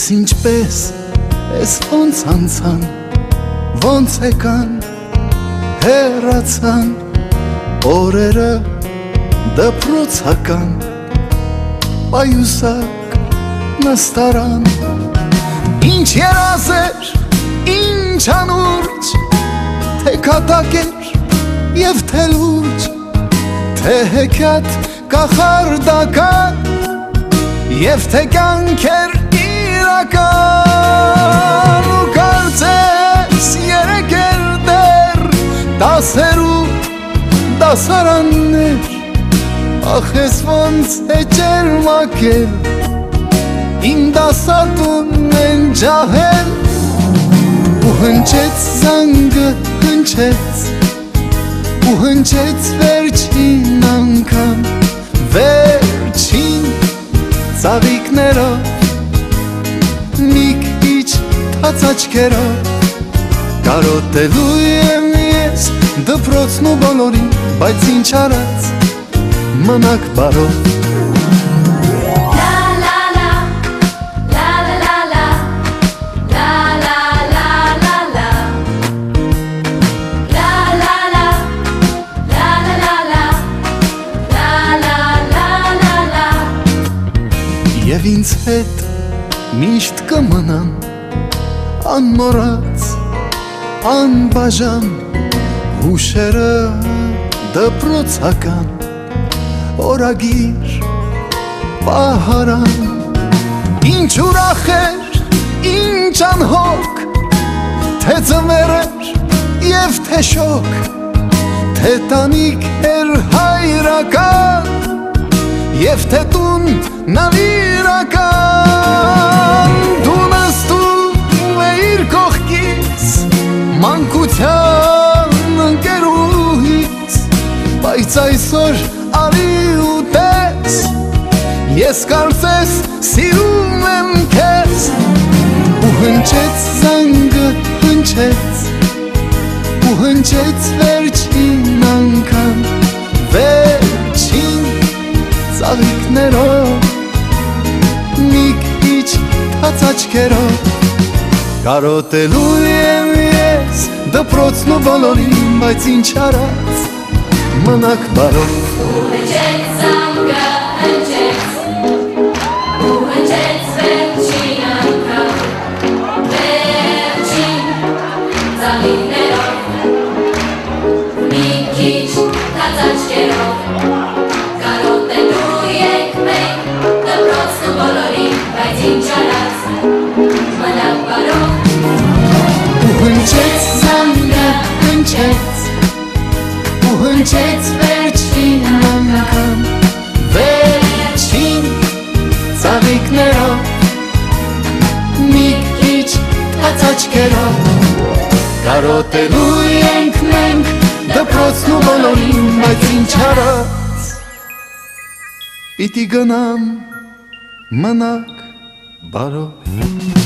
Ես ինչպես, ես ոնց անցան, ոնց եկան, հեռացան, օրերը դպրոցական, պայուսակ նստարան, ինչ երազեր, ինչ անուրջ, թե կատակ էր և թե լուրջ, թե հեքիաթ կախարդական և թե կյանք էր իրական ու կարծես երեկ էր դեռ դասերու դասարաններ ախ ես ոնց է ջերմակել իմ դասատուն են ջահել ու հնչեց զանգը հնչեց ու հնչեց վերջին անգամ վերջին ծաղիկներով մի քիչ թաց աչքերով կարոտելու եմ ես դպրոցն ու բոլորին բայց ինչ արած մնաք բարով Եվ ինձ հետ միշտ կմնան անմոռաց, անբաժան հուշերը դպրոցական օրագիր պահարան ինչ ուրախ էր, ինչ անհոգ թե ձմեռ էր և թե շոգ թե տանիք էր հայրական և թե տուն նավիրական դու նստում էիր կողքից մանկության ընկերուհից բայց այսօր արի ու տես ես կարծես սիրում եմ քեզ ու հնչեց զանգը հնչեց ու հնչեց վերջին անգամ վերջին ծաղիկներով մի քիչ թաց աչքերով կարոտելու եմ ես դպրոցն ու բոլորին բայց ինչ արած մնաք բարով ու հնչեց զանգը հնչեց ու հնչեց վերջին անգամ վերջին ծաղիկներով մի քիչ թաց աչքերով Հնչեց զանգը հնչեց ու հնչեց վերջին անգամ վերջին ծաղիկներով մի քիչ թաց աչքերով կարոտելու ենք մենք դպրոցն ու բոլորին բայց ինչ արած պիտի գնամ մնաք բարով